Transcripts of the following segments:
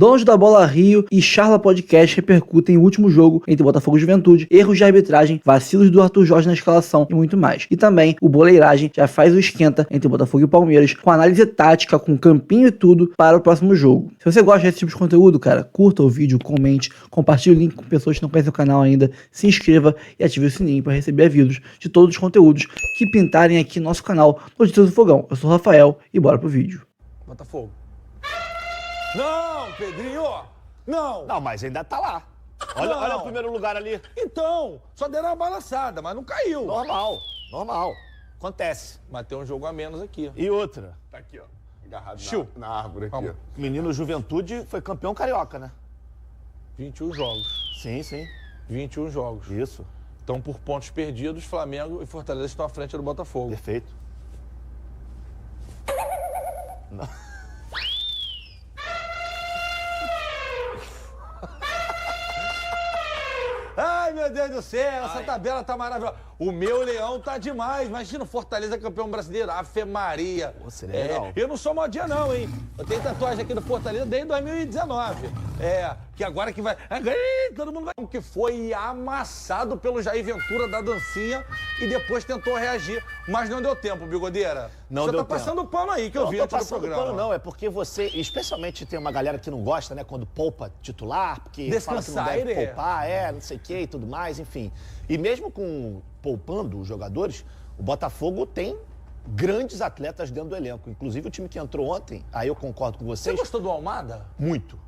Donos da Bola Rio e Charla Podcast repercutem o último jogo entre Botafogo e Juventude, erros de arbitragem, vacilos do Arthur Jorge na escalação e muito mais. E também o Boleiragem já faz o esquenta entre Botafogo e Palmeiras, com análise tática, com campinho e tudo para o próximo jogo. Se você gosta desse tipo de conteúdo, cara, curta o vídeo, comente, compartilhe o link com pessoas que não conhecem o canal ainda, se inscreva e ative o sininho para receber avisos de todos os conteúdos que pintarem aqui no nosso canal Notícias do Fogão. Eu sou o Rafael e bora pro vídeo. Botafogo. Não, Pedrinho! Não! Não, mas ainda tá lá. Olha o primeiro lugar ali. Então, só deram uma balançada, mas não caiu. Normal. Acontece. Mas tem um jogo a menos aqui. E outra. Tá aqui, ó. Agarrado na árvore aqui, Vamos. ó. Menino Juventude foi campeão carioca, né? 21 jogos. Sim. 21 jogos. Isso. Então, por pontos perdidos, Flamengo e Fortaleza estão à frente do Botafogo. Perfeito. Não. Ai, meu Deus do céu, essa tabela tá maravilhosa. O meu Leão tá demais. Imagina o Fortaleza campeão brasileiro. Ave Maria. Pô, seria legal. Eu não sou modinha não, hein? Eu tenho tatuagem aqui do Fortaleza desde 2019. Que agora que vai... todo mundo vai... Que foi amassado pelo Jair Ventura da dancinha e depois tentou reagir. Mas não deu tempo, Bigodeira. Não Você deu tá passando pano aí, que eu vi antes do programa. Não, é porque você... Especialmente tem uma galera que não gosta, né? Quando poupa titular, porque fala que não deve poupar, não sei o que e tudo mais, enfim. E mesmo com poupando os jogadores, o Botafogo tem grandes atletas dentro do elenco. Inclusive o time que entrou ontem, aí eu concordo com vocês. Você gostou do Almada? Muito.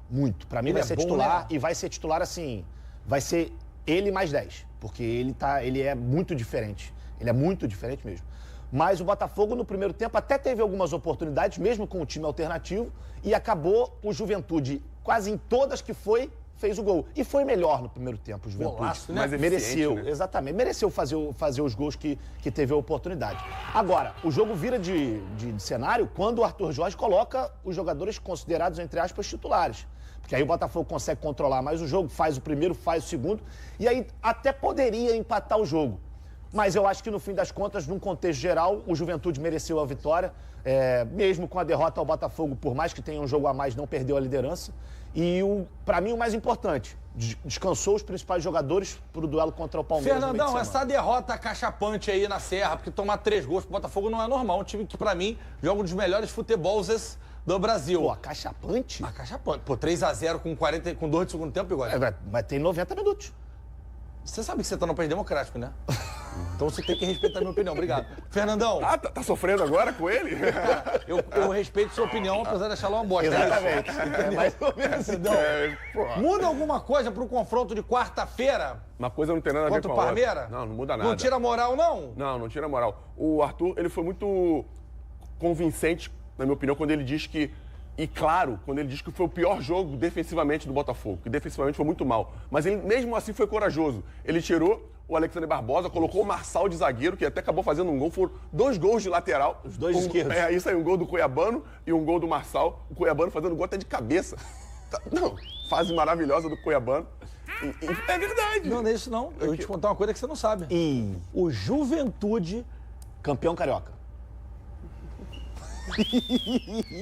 Pra mim Ele vai é ser bom, titular, né? e vai ser titular assim, vai ser ele mais 10, porque ele é muito diferente. Ele é muito diferente mesmo. Mas o Botafogo no primeiro tempo até teve algumas oportunidades, mesmo com o time alternativo, e acabou o Juventude quase em todas que fez o gol. E foi melhor no primeiro tempo, o Juventude. Golaço, né? Mais Mereceu, eficiente, né? exatamente. Mereceu fazer os gols que teve a oportunidade. Agora, o jogo vira de cenário quando o Arthur Jorge coloca os jogadores considerados, entre aspas, titulares. Porque aí o Botafogo consegue controlar mais o jogo, faz o primeiro, faz o segundo, e aí até poderia empatar o jogo. Mas eu acho que, no fim das contas, num contexto geral, o Juventude mereceu a vitória. Mesmo com a derrota ao Botafogo, por mais que tenha um jogo a mais, não perdeu a liderança. E, para mim, o mais importante, descansou os principais jogadores para o duelo contra o Palmeiras. Fernandão, essa derrota cachapante aí na Serra, porque tomar 3 gols pro Botafogo não é normal. Um time que, pra mim, joga um dos melhores futebols do Brasil. Pô, acachapante? Cachapante. Pô, 3-0 com 2 de segundo tempo, Bigode. Vai ter 90 minutos. Você sabe que você tá no país democrático, né? Então você tem que respeitar a minha opinião. Obrigado. Fernandão, Ah, tá sofrendo agora com ele? eu respeito sua opinião, apesar de achar ela uma bosta. Exatamente. Mais ou menos. Fernandão, Porra. muda alguma coisa pro confronto de quarta-feira Uma coisa não tem nada a ver contra com o a outra. Palmeiras? Não muda nada. Não tira a moral, não? Não tira a moral. O Arthur, ele foi muito convincente, na minha opinião, quando ele diz que... E claro, quando ele diz que foi o pior jogo defensivamente do Botafogo, que defensivamente foi muito mal. Mas ele, mesmo assim, foi corajoso. Ele tirou o Alexandre Barbosa, colocou o Marçal de zagueiro, que até acabou fazendo um gol. Foram 2 gols de lateral. Os dois esquerdos. Isso aí, um gol do Cuiabano e um gol do Marçal. O Cuiabano fazendo gol até de cabeça. Não, fase maravilhosa do Cuiabano. É verdade. Não é isso não. Eu vou te contar uma coisa que você não sabe. O Juventude... Campeão carioca.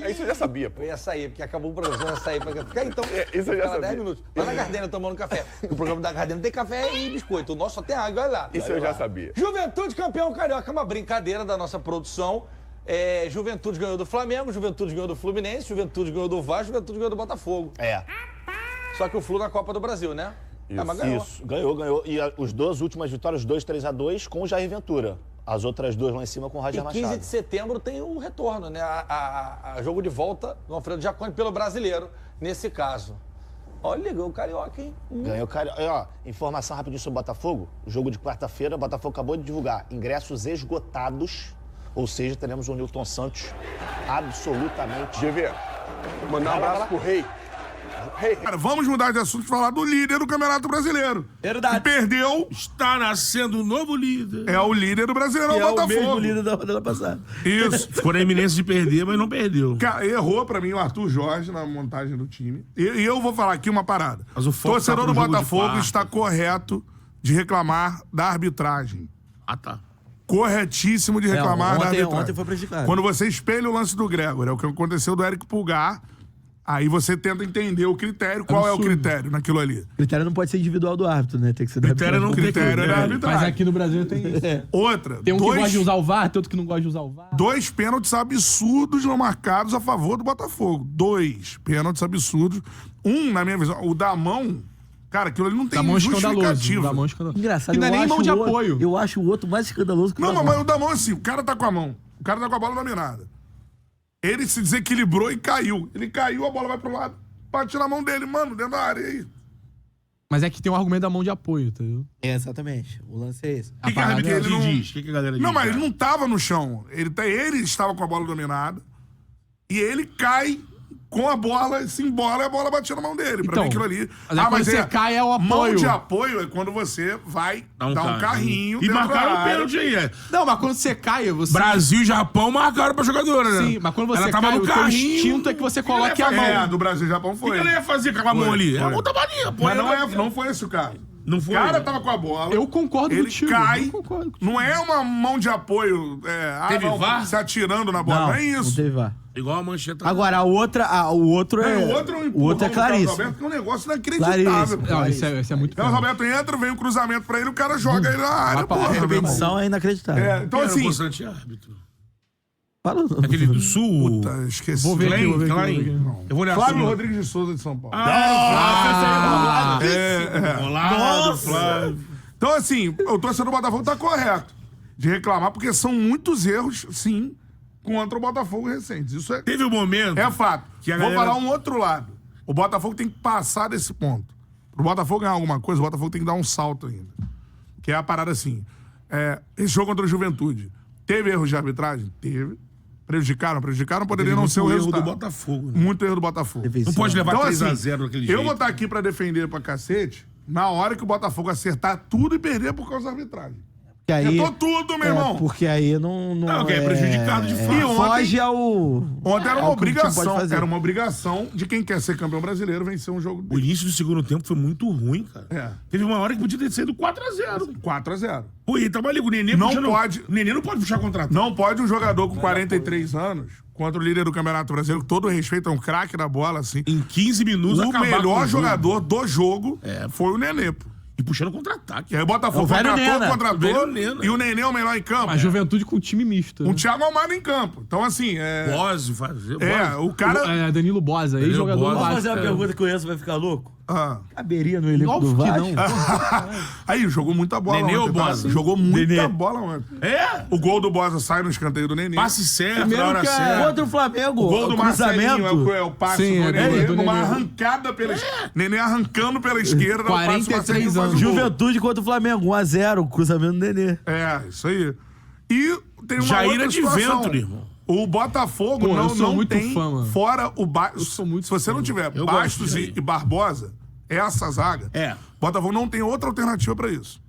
Isso eu já sabia, pô. Eu ia sair, porque acabou o programa, eu ia sair. Fica aí, então. Isso eu já fica lá sabia. 10 minutos. Vai na Gardenia tomando café. O programa da Gardenia tem café e biscoito. O nosso só tem água, olha lá. Isso eu já sabia. Juventude campeão carioca, é uma brincadeira da nossa produção. Juventude ganhou do Flamengo, Juventude ganhou do Fluminense, Juventude ganhou do Vasco, Juventude ganhou do Botafogo. Só que o Flu na Copa do Brasil, né? Isso. Mas ganhou. Isso, ganhou. E as 2 últimas vitórias, 2-3-2 com o Jair Ventura. As outras 2 lá em cima com o Roger E Machado. 15 de setembro tem um retorno, né? A jogo de volta do Alfredo Jaconi pelo brasileiro, nesse caso. Olha, ganhou o Carioca, hein? Ganhou o Carioca. Informação rapidinho sobre o Botafogo. O jogo de quarta-feira, o Botafogo acabou de divulgar ingressos esgotados. Ou seja, teremos o Nilton Santos absolutamente... GV, mandar um abraço pro Rei. Cara, vamos mudar de assunto e falar do líder do Campeonato Brasileiro. Verdade. Que perdeu, Está nascendo um novo líder. é o líder do Brasileirão, Que é o Botafogo. mesmo líder da rodada passada. Isso. Ficou na iminência de perder, mas não perdeu. Cara, errou pra mim o Arthur Jorge na montagem do time. E eu vou falar aqui uma parada. Mas o foco Torcedor tá do pro jogo de Botafogo quarta. está correto de reclamar da arbitragem. Ah, tá. Corretíssimo de reclamar da arbitragem. Ontem foi prejudicado. Quando você espelha o lance do Gregor, é o que aconteceu do Eric Pulgar. Aí você tenta entender o critério, qual é o critério naquilo ali. O critério não pode ser individual do árbitro, né? Tem que ser da Critério não arbitragem. Critério da arbitragem. Mas aqui no Brasil tem isso. Outra, Tem um que gosta de usar o VAR, tem outro que não gosta de usar o VAR. 2 pênaltis absurdos não marcados a favor do Botafogo. 2 pênaltis absurdos. Na minha visão, o da mão, cara, aquilo ali não tem Da mão escandaloso. justificativa. Da mão escandaloso. Engraçado, Que não é eu nem acho mão de o outro- apoio. Eu acho o outro mais escandaloso que o Não, da mas mão. o da mão assim, o cara tá com a mão. O cara tá com a bola dominada. Ele se desequilibrou e caiu. Ele caiu, a bola vai pro lado, bate na mão dele, mano, dentro da área aí. Mas é que tem um argumento da mão de apoio, entendeu? É, exatamente. O lance é esse. O que, que a parada árbitra O que ele não... diz? O que a galera diz? Não, mas ele cara? não tava no chão. Ele estava com a bola dominada. E ele cai com a bola, se embola e a bola batia na mão dele. Pra Então, mim aquilo ali... mas é quando você cai é o Mão apoio. de apoio é quando você vai dar um carrinho E dentro da marcaram o área. pênalti aí. É. Não, mas quando você cai, você... Brasil e Japão marcaram pra jogadora, né? Sim, mas quando você Ela tava cai, no o teu carrinho. instinto é que você coloque a mão. É, do Brasil e Japão O que foi. ela ia fazer com aquela mão ali? Ela não tava ali, pô. Mas não foi esse o caso. Não foi? O cara tava com a bola. Eu concordo ele contigo. cai. Eu concordo contigo. Não é uma mão de apoio. Teve VAR? Se atirando na bola. Não, Não é isso. não teve VAR. Igual a mancheta. Agora, o outro é... O outro é um o empurrão outro é do Carlos claríssimo. Roberto, que é um negócio inacreditável. Claríssimo. Não, isso é muito Carlos pior. Roberto entra, vem um cruzamento pra ele, o cara joga ele na área. pra Porra, lá, meu irmão. Repetição é inacreditável. É, então Quem era o assim. constante árbitro? Fala não. Aquele do Sul? Puta, esqueci. Vou ver aqui, vou ver aqui, Klein? vou ver aqui. Eu vou nessa. Flávio Rodrigues de Souza de São Paulo. Olá, Flávio. Então, assim, o torcedor do Botafogo tá correto de reclamar, porque são muitos erros, sim, contra o Botafogo recentes. Isso é, Teve um momento. é fato. Que a Vou galera- falar um outro lado. O Botafogo tem que passar desse ponto. Pro Botafogo ganhar alguma coisa, o Botafogo tem que dar um salto ainda. Que é a parada assim. Esse jogo contra a Juventude. Teve erros de arbitragem? Teve. Prejudicaram, poderia não ser o erro resultado. do Botafogo. Né? Muito erro do Botafogo. Não pode levar Então, 3 a assim, 0 daquele eu jeito. vou estar aqui pra defender pra cacete na hora que o Botafogo acertar tudo e perder por causa da arbitragem. Porque aí, Acertou tudo, meu irmão. Porque aí não que é prejudicado de fato. E ontem- foge ao... Ontem era uma ao que o time pode obrigação. fazer. Era uma obrigação de quem quer ser campeão brasileiro vencer um jogo O início do segundo tempo foi muito ruim, cara. É. Teve uma hora que podia ter sido 4-0. 4-0. Pô, e tava ali, o Nenê Não puxando- pode. O Nenê não pode puxar contra-ataque. Não pode um jogador com 43 anos contra o líder do Campeonato Brasileiro, com todo respeito, é um craque da bola, assim. Em 15 minutos O acabar com melhor o jogo. jogador do jogo foi o Nenê, pô. E puxando contra-ataque. E aí o Botafogo É o velho contratou, Nena. O contratou, velho Nena. e o Nenê é o melhor em campo. A Juventude com time misto. Um Né? Thiago Almada em campo. Então, assim, Bose, fazer. o cara... Danilo Bosa, ex-jogador do Bosa. Posso Vasco. fazer uma pergunta que o Enzo vai ficar louco? Ah. Caberia no elenco Óbvio do que Vasco? não. Aí, jogou muita bola Nenê ontem, ou tá? Bosa? Jogou muita Nenê. bola ontem. É? O gol do Bosa sai no escanteio do Nenê. Passe certo, Primeiro na hora que é- certa. Contra o Flamengo, O gol do Marcelinho cruzamento. é o passe Sim, do é Nenê, do numa Nenê. arrancada pela Nenê arrancando pela esquerda, dá o passe, o 43 Marcelinho faz o anos. gol. Juventude contra o Flamengo, 1-0, cruzamento do Nenê. É, isso aí. E tem uma Jair outra é de situação. Ventre, irmão. O Botafogo Pô, eu sou não muito tem, fã, mano. fora o Bastos. sou muito Se você fã. não tiver Eu Bastos gosto de Jair. e Barbosa, essa zaga, É. Botafogo não tem outra alternativa pra isso.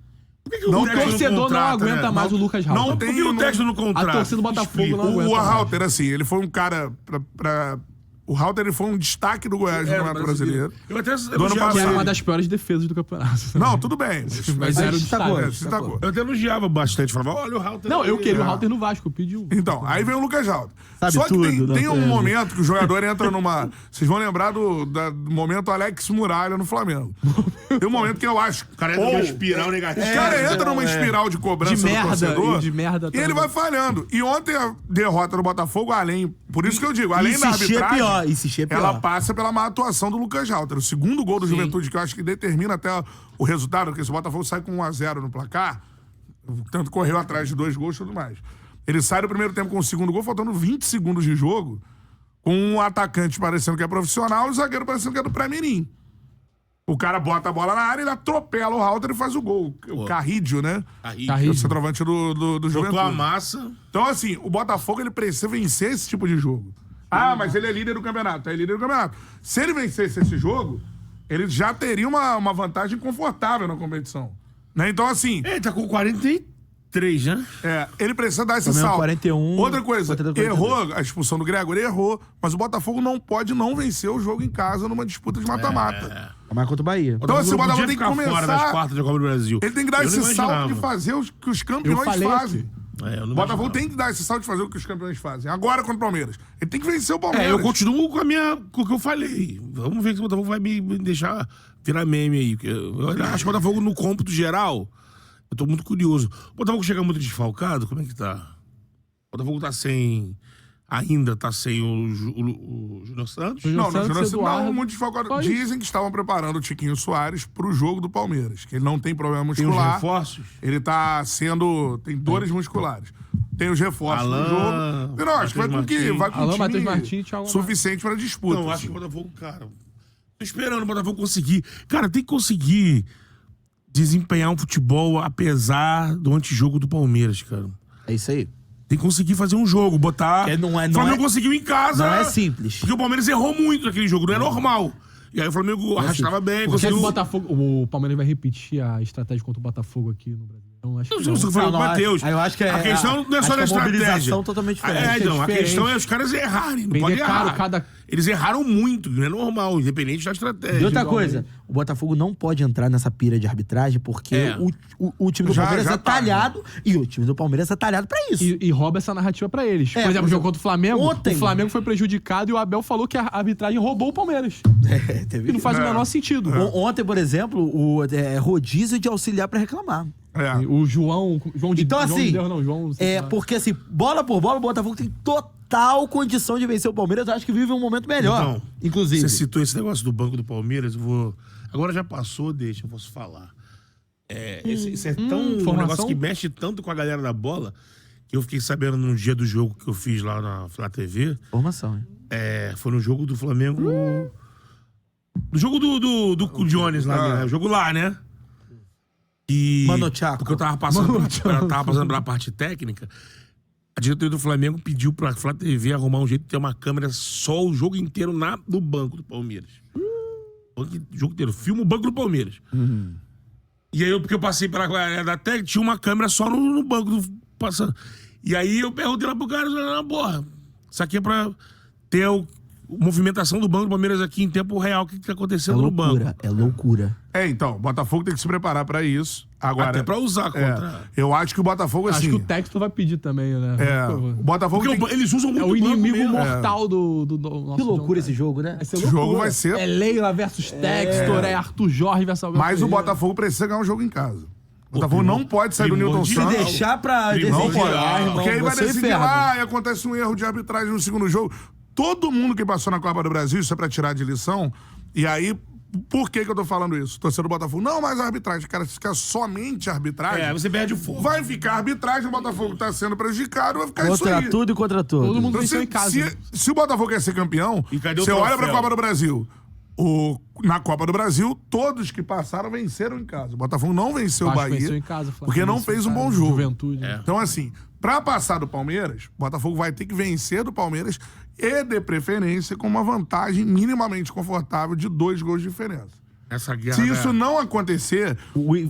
Por que Não o O técnico torcedor não contrata, aguenta né? mais o Lucas Rauter. não Por tem que o técnico não A contrata? torcida do Botafogo Explica. não aguenta. O mais. Rauter, assim, ele foi um cara pra... O Rauter ele foi um destaque do Goiás no Campeonato Brasileiro. Eu até ano elogiava Que era passado. uma das piores defesas do campeonato. Não, tudo bem. Mas era o destacou. destaque. Se destacou. Eu até elogiava bastante. Falava, olha o Rauter. Não, eu queria o É. Rauter no Vasco, eu pedi um. Então, aí vem o Lucas Rauter. Sabe Só que tudo, tem né? um momento que o jogador entra numa... Vocês vão lembrar do momento Alex Muralha no Flamengo. Tem um momento que eu acho... O cara entra numa espiral negativa. O cara entra numa espiral de cobrança De merda, do torcedor e de merda e ele também. vai falhando. E ontem a derrota do Botafogo, além... Por isso que eu digo, além da insistir é arbitragem, pior, insistir é pior. ela passa pela má atuação do Lucas Rauter. O segundo gol do Juventude, que eu acho que determina até o resultado, porque se o Botafogo sai com 1-0 no placar, tanto correu atrás de 2 gols e tudo mais. Ele sai do primeiro tempo com o segundo gol, faltando 20 segundos de jogo, com um atacante parecendo que é profissional e o zagueiro parecendo que é do pré-mirim. O cara bota a bola na área, ele atropela o Rauter e faz o gol. O Carrídio, né? Carrídio. O centroavante do Botou a Juventude. massa. Então, assim, o Botafogo ele precisa vencer esse tipo de jogo. Ah, mas ele é líder do campeonato. É líder do campeonato. Se ele vencesse esse jogo, ele já teria uma vantagem confortável na competição. Né? Então, assim, Ele tá com 43, né? ele precisa dar esse Flamengo salto. 41, Outra coisa, 42. errou a expulsão do Gregor, errou, mas o Botafogo não pode não vencer o jogo em casa numa disputa de mata-mata. Mais contra o Bahia. Então, assim, o Não Botafogo podia tem que ficar fora das começar... quartas da Copa do Brasil. Ele tem que dar Eu não esse salto de imaginava. fazer o que os Eu campeões falei fazem. aqui. eu não O Botafogo imaginava. tem que dar esse salto de fazer o que os campeões fazem. Agora contra o Palmeiras. Ele tem que vencer o Palmeiras. Eu continuo com o que eu falei. Vamos ver se o Botafogo vai me deixar virar meme aí. Porque eu acho que o Botafogo no cômputo geral, eu tô muito curioso. O Botafogo chega muito desfalcado? Como é que tá? O Botafogo tá sem... Ainda tá sem o Júnior Santos? Não, Santos, Júnior Santos Eduardo. não, muito desfalcado. Pode. Dizem que estavam preparando o Tiquinho Soares pro jogo do Palmeiras, que ele não tem problema Tem os muscular. reforços? Ele tá sendo... Tem dores musculares. Tem os reforços no Alain, jogo. E não, acho que vai com, Matheus vai com Alain, um Matheus time Martins, Thiago suficiente para disputa. Não, acho que o Botafogo, cara... Tô esperando o Botafogo conseguir... Cara, tem que conseguir desempenhar um futebol apesar do antijogo do Palmeiras, cara. É isso aí. Tem que conseguir fazer um jogo, botar... Não é- o não Flamengo é- conseguiu em casa. não é simples. Porque o Palmeiras errou muito naquele jogo, não é normal. E aí o Flamengo arrastava bem, Porque conseguiu... o Botafogo, o Palmeiras vai repetir a estratégia contra o Botafogo aqui no Brasil. Então, acho que Eu sei o que falou com o Não, Matheus. eu acho que a questão não é acho só que da a estratégia. mobilização totalmente diferente. É, então, a diferente. questão é os caras errarem, não Vender pode caro errar. cada- Eles erraram muito, não é normal, independente da estratégia. E outra coisa, o Botafogo não pode entrar nessa pira de arbitragem porque É. o time do Já- Palmeiras já é tá, talhado e o time do Palmeiras é talhado pra isso. E rouba essa narrativa pra eles. É, Por exemplo, por o jogo contra o Flamengo, ontem- o Flamengo foi prejudicado e o Abel falou que a arbitragem roubou o Palmeiras. Teve E não faz o menor sentido. Ontem, por exemplo, o rodízio de auxiliar pra reclamar. É. O João de Então, João assim, de Deus, não, João, não sei É, lá. porque assim, bola por bola, o Botafogo tem total condição de vencer o Palmeiras. Eu acho que vive um momento melhor, Então, inclusive. Você citou esse negócio do Banco do Palmeiras, eu vou... Agora já passou, deixa, eu posso falar. Isso é tão... um informação? negócio que mexe tanto com a galera da bola, que eu fiquei sabendo no dia do jogo que eu fiz lá na Flá TV. Informação, hein? Foi no jogo do Flamengo... No jogo do Jones lá, né? O jogo lá, né? E... Mano Chaco. Porque eu tava passando pela parte técnica. A diretoria do Flamengo pediu pra Flá TV arrumar um jeito de ter uma câmera só o jogo inteiro no banco do Palmeiras. O jogo inteiro. Filma o banco do Palmeiras. E aí, porque eu passei pela galera da técnica, tinha uma câmera só no banco passando. E aí eu perguntei lá pro cara, não, porra, isso aqui é pra ter movimentação do banco do Palmeiras aqui em tempo real, o que tá É acontecendo no banco. loucura, é loucura. Então, o Botafogo tem que se preparar pra isso. Agora, Até pra usar contra... eu acho que o Botafogo, Acho assim... que o texto vai pedir também, né? o Botafogo Porque tem... eles usam muito É o inimigo banco mesmo. mortal do nosso Que loucura John esse jogo, né? Vai ser Esse jogo loucura. vai ser- É Leila versus Textor, é Arthur Jorge versus Abel Mas o Ferreira. Botafogo precisa ganhar um jogo em casa. O Botafogo não pode sair do Newton Se Se Santos. deixar pra Não decidir, pode. irmão, Porque aí vai você é decidir inferno. lá e acontece um erro de arbitragem no segundo jogo. Todo mundo que passou na Copa do Brasil, isso é pra tirar de lição. E aí, por que eu tô falando isso? Torcedor do Botafogo. Não, mas a arbitragem, cara, se ficar somente a arbitragem, Você perde o fogo. vai ficar a arbitragem, o Botafogo tá sendo prejudicado, vai ficar isso Contra aí. tudo e contra todos. Todo mundo Então, venceu em casa. se o Botafogo quer ser campeão, E cadê o você olha troféu? pra Copa do Brasil. Na Copa do Brasil, todos que passaram venceram em casa. O Botafogo não venceu o Vasco Bahia, venceu em casa, Flamengo porque não venceu em fez um casa, bom jogo. Juventude. Então, assim, pra passar do Palmeiras, o Botafogo vai ter que vencer do Palmeiras e, de preferência, com uma vantagem minimamente confortável de 2 gols de diferença. Essa guerra Se isso não acontecer,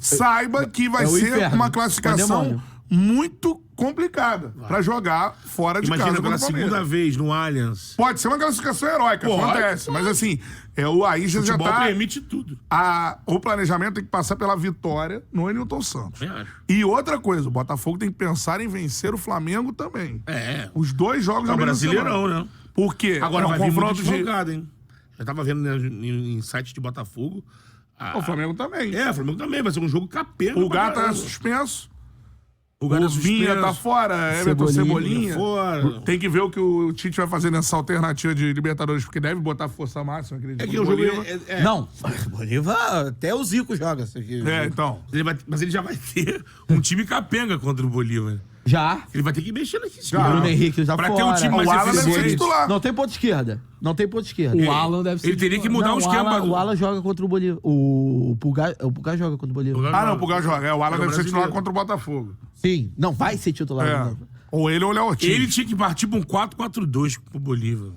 saiba que vai é o ser inferno. uma É classificação demônio. muito complicada pra jogar fora de Imagina casa pela contra o Palmeiras. segunda vez no Allianz. Pode ser uma classificação heróica, Pode. acontece. Mas assim, o Aisha O já futebol tá... permite tudo. O planejamento tem que passar pela vitória no Newton Santos. Eu acho. E outra coisa, o Botafogo tem que pensar em vencer o Flamengo também. Os 2 jogos É o na mesma Brasileirão, semana. né? Por quê? Agora é um vai vir muito confronto de... desfalcado, hein? Eu tava vendo em site de Botafogo. O Flamengo também. O Flamengo também. Vai ser um jogo capenga. O pra Gá tá caramba. suspenso. O Gá tá O Vinha suspenso. tá fora, Everton Cebolinha. Fora. Tem que ver o que o Tite vai fazer nessa alternativa de Libertadores, porque deve botar força máxima, acredito. É que no o jogo Bolívar. Não, Bolívar, até o Zico joga isso aqui. Então. Mas ele já vai ter um time capenga contra o Bolívar. Já. Ele vai ter que mexer nesse Já. time. Bruno Henrique já Pra fora. ter um time mais O Alan deve ser eficiente. titular. Não tem ponto esquerda. Não tem ponto esquerda. O Alan deve ser. Ele teria que mudar Não, o esquema. O Alan joga contra o Bolívar. O Pulgar joga contra o Bolívar. Não, o Pulgar joga. O Alan Joga deve ser titular brasileiro. contra o Botafogo. Sim. Não, vai ser titular. É. Não. Ou ele ou o Léo Ortiz. Ele tinha que partir pra um 4-4-2 pro Bolívar.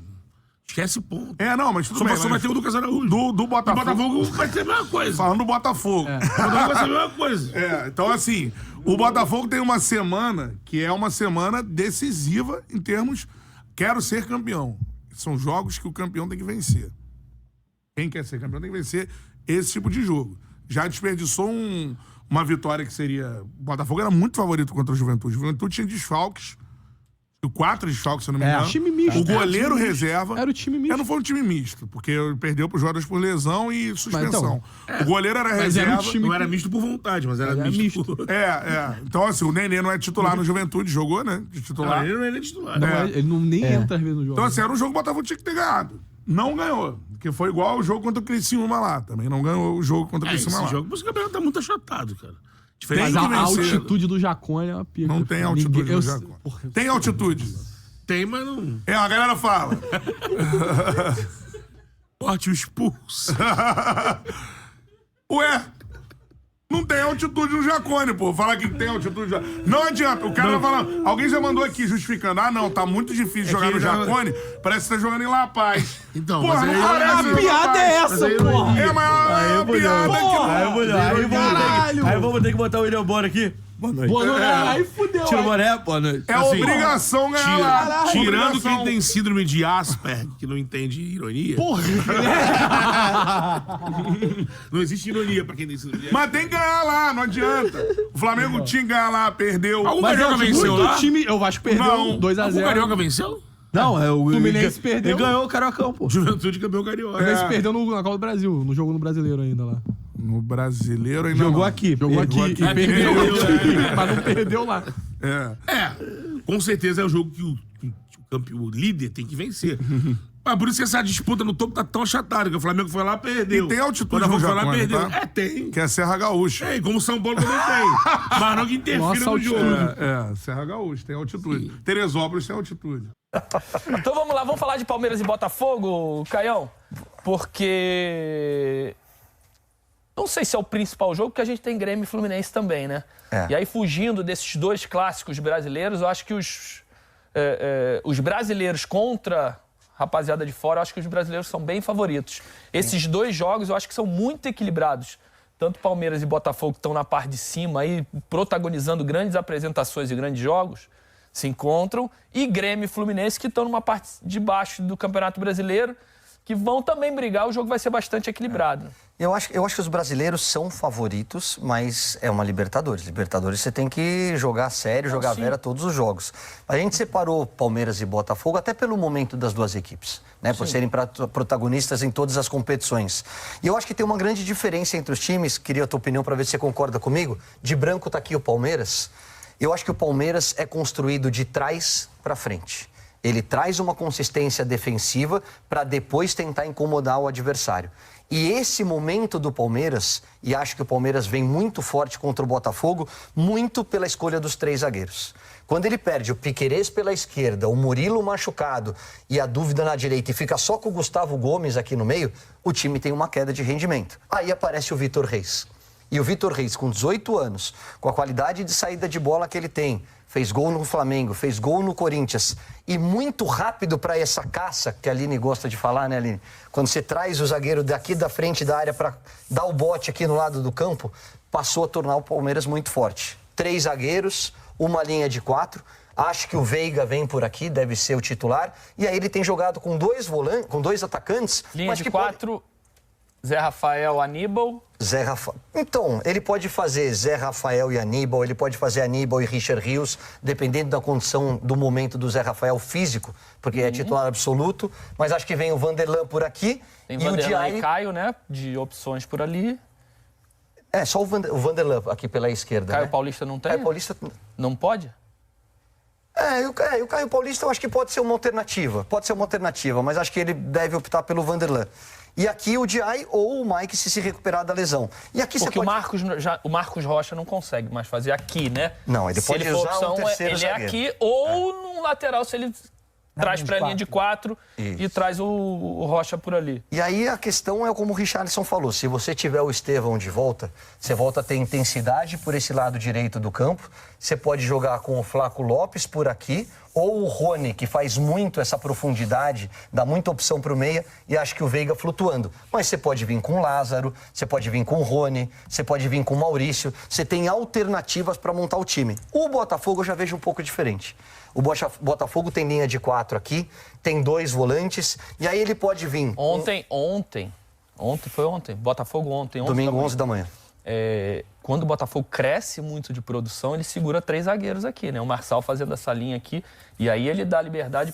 Esquece o ponto. Não, mas tudo Só, bem. só vai mas ter o Lucas Araújo. do O Botafogo. Botafogo vai ser a mesma coisa. Falando do Botafogo. O Botafogo vai ser a mesma coisa. Então, assim, o Botafogo tem uma semana que é uma semana decisiva em termos quero ser campeão. São jogos que o campeão tem que vencer. Quem quer ser campeão tem que vencer esse tipo de jogo. Já desperdiçou uma vitória que seria... O Botafogo era muito favorito contra o Juventude. O Juventude tinha desfalques. 4 desfalques, se eu não me engano. time misto. O goleiro reserva. Era o time misto. Não foi um time misto, porque perdeu pros jogadores por lesão e suspensão. O goleiro era Mas reserva. era um time Não era misto por vontade, mas era misto. Por... Então, assim, o Nenê não é titular no Juventude, jogou, né? De titular. Ele não é titular. Ele nem entra às vezes no jogo. Então, assim, era um jogo que o Botafogo tinha que ter ganhado. Não ganhou. Porque foi igual ao jogo contra o Criciúma lá. Também não ganhou o jogo contra o Criciúma lá. Esse jogo, o campeonato tá muito achatado, cara. Mas a altitude do Jacone é uma pica. Não tem altitude do Jacone. Tem altitude. Tem, mas não... A galera fala. Corte o expulso. Ué, não tem altitude no Jacone, pô. Fala que tem altitude. Não adianta. O cara vai falar. Alguém já mandou aqui justificando. Não, tá muito difícil jogar no Jacone. Parece que tá jogando em La Paz. Então, porra, mas aí... não parece. A piada é essa, porra. Mas a piada que Aí vamos ter que botar o William Bonner aqui. Boa noite. Boa noite. Aí fudeu. Tira o boné, boa noite. É obrigação ganhar lá. Tirando quem tem síndrome de Asperger, que não entende ironia. Porra. Não existe ironia pra quem tem síndrome de Asperger. Mas tem que ganhar lá, não adianta. O Flamengo tinha que ganhar lá, perdeu. Algum Carioca venceu lá? O Vasco perdeu Não. 2-0. O Carioca venceu? Não, é o Fluminense perdeu. Ele ganhou o Cariocão, pô. Juventude campeão Carioca. O Fluminense perdeu na Copa do Brasil, no jogo no Brasileiro ainda lá. No Brasileiro ainda Jogou não. aqui. Jogou aqui e perdeu, mas não perdeu lá. Com certeza é o jogo que o líder tem que vencer. Mas por isso que essa disputa no topo tá tão achatada, que o Flamengo foi lá e perdeu. E tem altitude o no Botafogo foi lá Jacone, e perdeu. tá? Tem. Que é Serra Gaúcha. Tem, como o São Paulo também tem. Mas não que interfira no jogo. Serra Gaúcha, tem altitude. Teresópolis tem altitude. Então vamos lá, vamos falar de Palmeiras e Botafogo, Caião? Porque... Não sei se é o principal jogo, porque a gente tem Grêmio e Fluminense também, né? E aí, fugindo desses dois clássicos brasileiros, eu acho que os brasileiros contra a rapaziada de fora, eu acho que os brasileiros são bem favoritos. Esses dois jogos eu acho que são muito equilibrados. Tanto Palmeiras e Botafogo, que estão na parte de cima, aí, protagonizando grandes apresentações e grandes jogos, se encontram. E Grêmio e Fluminense, que estão numa parte de baixo do Campeonato Brasileiro, que vão também brigar, o jogo vai ser bastante equilibrado. Eu acho que os brasileiros são favoritos, mas é uma Libertadores. Libertadores você tem que jogar sério, jogar vera todos os jogos. A gente separou Palmeiras e Botafogo até pelo momento das duas equipes, né? Por serem protagonistas em todas as competições. E eu acho que tem uma grande diferença entre os times, queria a tua opinião para ver se você concorda comigo. De branco tá aqui o Palmeiras. Eu acho que o Palmeiras é construído de trás para frente. Ele traz uma consistência defensiva para depois tentar incomodar o adversário. E esse momento do Palmeiras, e acho que o Palmeiras vem muito forte contra o Botafogo, muito pela escolha dos 3 zagueiros. Quando ele perde o Piquerez pela esquerda, o Murilo machucado e a dúvida na direita, e fica só com o Gustavo Gomes aqui no meio, o time tem uma queda de rendimento. Aí aparece o Vitor Reis. E o Vitor Reis, com 18 anos, com a qualidade de saída de bola que ele tem, fez gol no Flamengo, fez gol no Corinthians, e muito rápido para essa caça, que a Aline gosta de falar, né, Aline? Quando você traz o zagueiro daqui da frente da área para dar o bote aqui no lado do campo, passou a tornar o Palmeiras muito forte. 3 zagueiros, uma linha de 4. Acho que o Veiga vem por aqui, deve ser o titular. E aí ele tem jogado com 2 volantes, com 2 atacantes. Linha mas de que 4, Zé Rafael, Aníbal. Então, ele pode fazer Zé Rafael e Aníbal, ele pode fazer Aníbal e Richard Rios, dependendo da condição do momento do Zé Rafael físico, porque é titular absoluto. Mas acho que vem o Vanderlan por aqui. Tem e Vanderlan o Diaye... e Caio, né? De opções por ali. É, só o Vanderlan aqui pela esquerda. Caio né? Paulista não tem? Caio Paulista... Não pode? O Caio Paulista eu acho que pode ser uma alternativa. Pode ser uma alternativa, mas acho que ele deve optar pelo Vanderlan. E aqui o Diaye ou o Mike se recuperar da lesão. E aqui porque você pode... o Marcos Rocha não consegue mais fazer aqui, né? Não, ele pode usar opção, um terceiro ele zagueiro. é aqui ou num lateral, se ele traz para a linha de 4 e traz o Rocha por ali. E aí a questão é como o Richarlison falou, se você tiver o Estevão de volta, você volta a ter intensidade por esse lado direito do campo, você pode jogar com o Flaco Lopes por aqui, ou o Rony, que faz muito essa profundidade, dá muita opção para o meia, e acho que o Veiga flutuando. Mas você pode vir com o Lázaro, você pode vir com o Rony, você pode vir com o Maurício, você tem alternativas para montar o time. O Botafogo eu já vejo um pouco diferente. O Botafogo tem linha de 4 aqui, tem 2 volantes, e aí ele pode vir... Ontem, Botafogo ontem. Domingo, 11 da manhã. quando o Botafogo cresce muito de produção, ele segura 3 zagueiros aqui, né? O Marçal fazendo essa linha aqui, e aí ele dá liberdade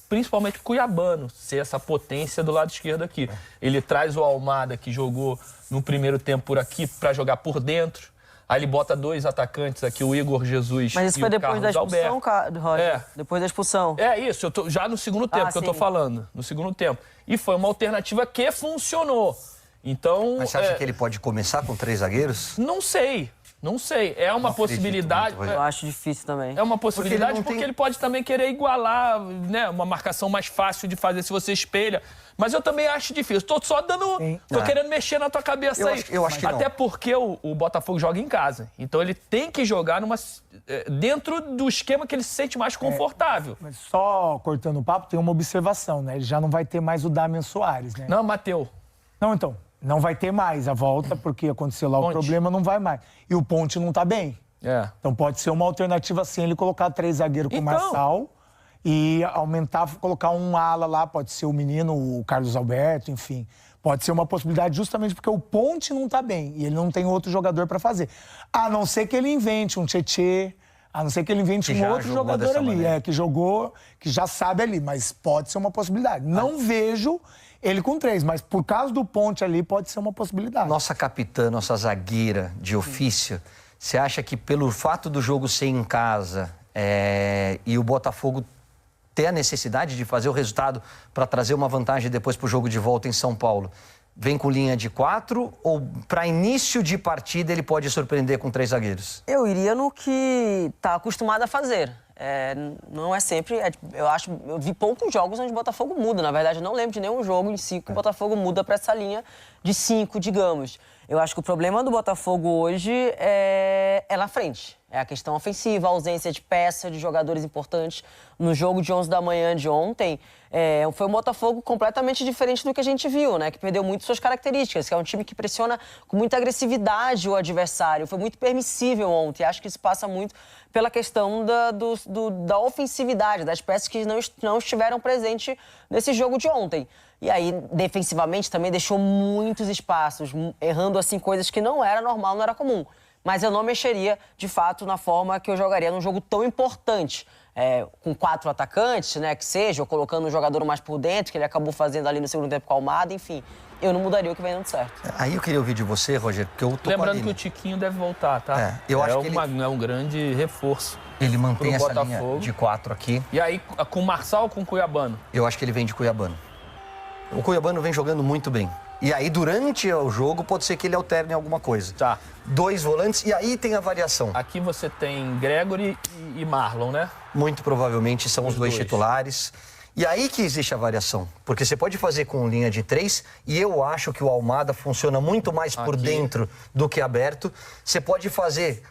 principalmente pro Cuiabano ser essa potência do lado esquerdo aqui. Ele traz o Almada, que jogou no primeiro tempo por aqui, para jogar por dentro. Aí ele bota 2 atacantes aqui, o Igor Jesus Mas isso e foi o depois da Carlos expulsão, Alberto. Roger? Depois da expulsão. É isso, já no segundo tempo que eu tô falando. No segundo tempo. E foi uma alternativa que funcionou. Então, Mas você acha que ele pode começar com 3 zagueiros? Não sei. É uma possibilidade. Eu acho difícil também. É uma possibilidade porque ele pode também querer igualar, né, uma marcação mais fácil de fazer se você espelha. Mas eu também acho difícil. Tô só dando... Tô querendo mexer na tua cabeça aí. Eu acho que até porque o Botafogo joga em casa. Então ele tem que jogar dentro do esquema que ele se sente mais confortável. Mas só cortando o papo, tem uma observação, né? Ele já não vai ter mais o Damian Soares, né? Não, Mateu. Não, então. Não vai ter mais a volta, porque aconteceu lá o problema, não vai mais. E o Ponte não tá bem. Então pode ser uma alternativa, sim, ele colocar 3 zagueiros com o Marçal e aumentar, colocar um ala lá, pode ser o menino, o Carlos Alberto, enfim. Pode ser uma possibilidade justamente porque o Ponte não tá bem e ele não tem outro jogador para fazer. A não ser que ele invente um Tietê, a não ser que ele invente um outro jogador ali, que jogou, que já sabe ali, mas pode ser uma possibilidade. Não vejo ele com 3, mas por causa do Ponte ali pode ser uma possibilidade. Nossa capitã, nossa zagueira de ofício, você acha que pelo fato do jogo ser em casa e o Botafogo ter a necessidade de fazer o resultado para trazer uma vantagem depois para o jogo de volta em São Paulo, vem com linha de 4 ou para início de partida ele pode surpreender com 3 zagueiros? Eu iria no que está acostumado a fazer. Não é sempre... eu vi poucos jogos onde o Botafogo muda. Na verdade, eu não lembro de nenhum jogo em si que o Botafogo muda para essa linha de 5, digamos. Eu acho que o problema do Botafogo hoje é na frente. É a questão ofensiva, a ausência de peça, de jogadores importantes. No jogo de 11 da manhã de ontem, foi um Botafogo completamente diferente do que a gente viu, né? Que perdeu muito suas características, que é um time que pressiona com muita agressividade o adversário. Foi muito permissível ontem. Acho que isso passa muito pela questão da ofensividade, das peças que não estiveram presentes nesse jogo de ontem. E aí, defensivamente, também deixou muitos espaços, errando assim coisas que não era normal, não era comum. Mas eu não mexeria, de fato, na forma que eu jogaria num jogo tão importante. Com 4 atacantes, né, que seja, ou colocando um jogador mais por dentro, que ele acabou fazendo ali no segundo tempo com a Almada, enfim. Eu não mudaria o que vem dando certo. Aí eu queria ouvir de você, Roger, porque eu tô Lembrando que o Tiquinho deve voltar, tá? Eu acho que é um grande reforço. Ele mantém essa linha de 4 aqui. E aí, com o Marçal ou com o Cuiabano? Eu acho que ele vem de Cuiabano. O Cuiabano vem jogando muito bem. E aí, durante o jogo, pode ser que ele alterne alguma coisa. Tá. 2 volantes, e aí tem a variação. Aqui você tem Gregory e Marlon, né? Muito provavelmente são os dois titulares. E aí que existe a variação. Porque você pode fazer com linha de 3, e eu acho que o Almada funciona muito mais por dentro do que aberto. Você pode fazer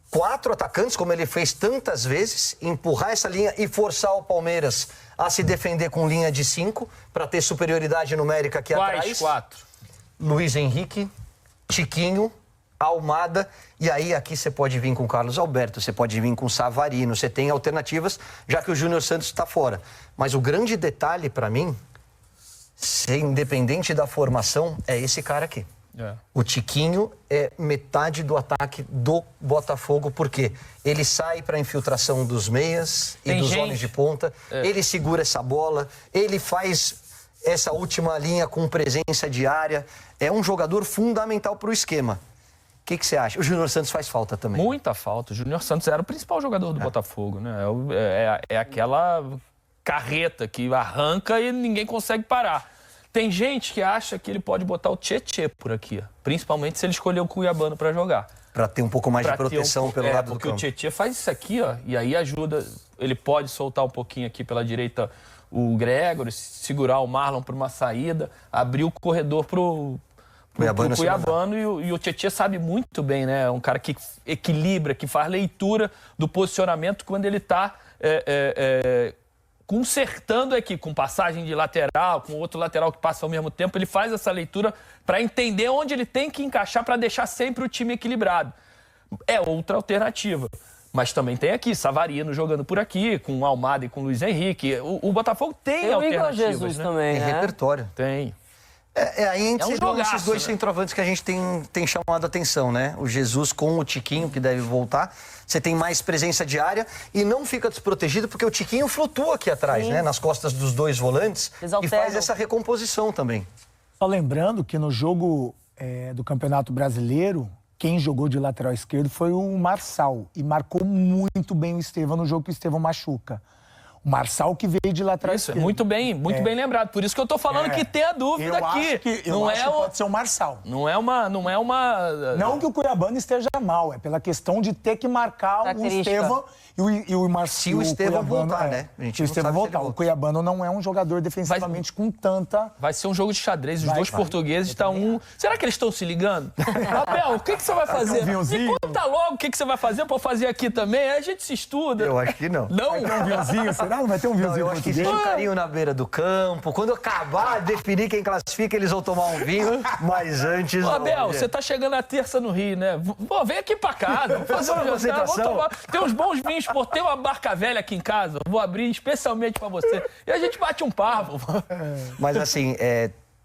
4 atacantes, como ele fez tantas vezes, empurrar essa linha e forçar o Palmeiras a se defender com linha de 5, para ter superioridade numérica aqui atrás. Quais 4? Luiz Henrique, Tiquinho, Almada, e aí aqui você pode vir com Carlos Alberto, você pode vir com Savarino, você tem alternativas, já que o Júnior Santos está fora. Mas o grande detalhe para mim, ser independente da formação, é esse cara aqui. O Tiquinho é metade do ataque do Botafogo, porque ele sai para a infiltração dos meias e dos homens de ponta, ele segura essa bola, ele faz essa última linha com presença diária, é um jogador fundamental para o esquema. O que você acha? O Júnior Santos faz falta também. Muita falta. O Júnior Santos era o principal jogador do Botafogo, né? É aquela carreta que arranca e ninguém consegue parar. Tem gente que acha que ele pode botar o Tietê por aqui, principalmente se ele escolher o Cuiabano para jogar. Para ter um pouco mais de proteção pelo lado do campo. Porque o Tietê faz isso aqui, ó, e aí ajuda. Ele pode soltar um pouquinho aqui pela direita o Gregory, segurar o Marlon para uma saída, abrir o corredor pro Cuiabano e o Tietê sabe muito bem, né? É um cara que equilibra, que faz leitura do posicionamento quando ele está consertando aqui, com passagem de lateral, com outro lateral que passa ao mesmo tempo. Ele faz essa leitura para entender onde ele tem que encaixar para deixar sempre o time equilibrado. É outra alternativa. Mas também tem aqui Savarino jogando por aqui, com Almada e com Luiz Henrique. O Botafogo tem alternativas, o Igor Jesus, né? também, tem repertório. Tem. Aí entre jogaço, esses dois né? centroavantes que a gente tem chamado a atenção, né? O Jesus com o Tiquinho, que deve voltar. Você tem mais presença de área e não fica desprotegido, porque o Tiquinho flutua aqui atrás, né? Nas costas dos dois volantes. E faz essa recomposição também. Só lembrando que no jogo do Campeonato Brasileiro, quem jogou de lateral esquerdo foi o Marçal. E marcou muito bem o Estevão no jogo que o Estevão machuca. O Marçal que veio de lateral esquerdo. Muito bem lembrado. Por isso que eu tô falando que tem a dúvida aqui. Eu acho que pode ser o Marçal. Não é uma... Não que o Cuiabano esteja mal, é pela questão de ter que marcar o Estevão e o Marçal. Se o Estevão voltar, né? Se o Estevão voltar. O Cuiabano não é um jogador defensivamente com tanta... Vai ser um jogo de xadrez. Os dois portugueses estão Será que eles estão se ligando? Abel, o que você vai fazer? Me conta logo o que você vai fazer pra eu fazer aqui também. Aí a gente se estuda. Eu acho que não. Não? Vai ter um vinhozinho, será? Não vai ter um vinhozinho? Eu acho que existe um carinho na beira do campo. Quando acabar de definir quem classifica, eles vão tomar um vinho. Mas antes... Abel, você tá chegando na terça no Rio, né? Vem aqui pra casa. Vou fazer uma concentração. Tem uns bons vinhos, tem uma barca velha aqui em casa. Vou abrir especialmente pra você. E a gente bate um papo. Mas assim,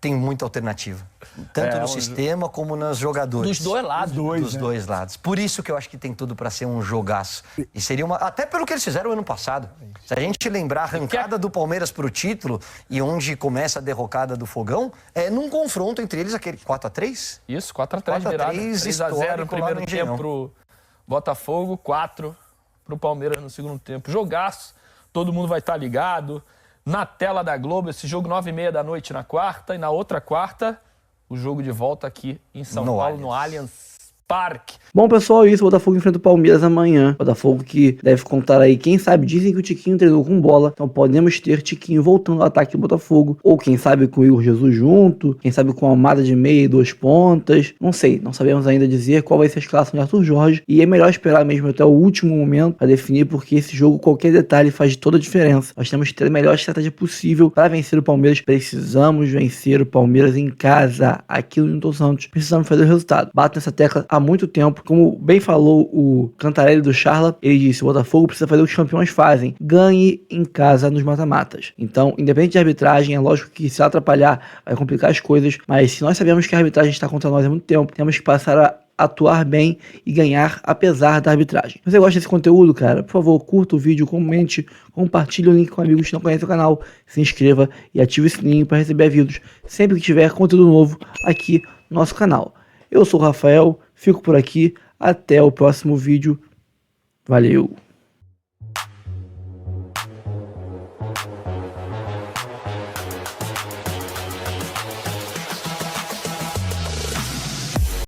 tem muita alternativa. Tanto no sistema como nos jogadores. Dos dois lados. Dos dois lados. Por isso que eu acho que tem tudo para ser um jogaço. E seria até pelo que eles fizeram ano passado. Se a gente lembrar a arrancada do Palmeiras pro título e onde começa a derrocada do Fogão, num confronto entre eles, aquele 4x3? Isso, 4x3 virada. 3x0 no primeiro tempo pro Botafogo, 4 pro Palmeiras no segundo tempo. Jogaço, todo mundo vai estar ligado. Na tela da Globo, esse jogo 9h30 da noite na quarta. E na outra quarta, o jogo de volta aqui em São Paulo, no Allianz Parque. Bom, pessoal, isso. O Botafogo enfrenta o Palmeiras amanhã. Botafogo que deve contar aí, quem sabe, dizem que o Tiquinho treinou com bola. Então podemos ter Tiquinho voltando ao ataque do Botafogo. Ou quem sabe com o Igor Jesus junto. Quem sabe com a Amada de meia e 2 pontas. Não sei, não sabemos ainda dizer qual vai ser a escalação de Arthur Jorge. E é melhor esperar mesmo até o último momento para definir, porque esse jogo, qualquer detalhe faz toda a diferença. Nós temos que ter a melhor estratégia possível para vencer o Palmeiras. Precisamos vencer o Palmeiras em casa, aqui no Newton Santos. Precisamos fazer o resultado. Bato nessa tecla há muito tempo. Como bem falou o Cantarelli do Charla, ele disse: o Botafogo precisa fazer o que os campeões fazem, ganhe em casa nos mata-matas. Então, independente de arbitragem, é lógico que se atrapalhar vai complicar as coisas, mas se nós sabemos que a arbitragem está contra nós há muito tempo, temos que passar a atuar bem e ganhar apesar da arbitragem. Se você gosta desse conteúdo, cara, por favor, curta o vídeo, comente, compartilhe o link com amigos que não conhecem o canal, se inscreva e ative o sininho para receber avisos sempre que tiver conteúdo novo aqui no nosso canal. Eu sou o Rafael, fico por aqui, até o próximo vídeo, valeu!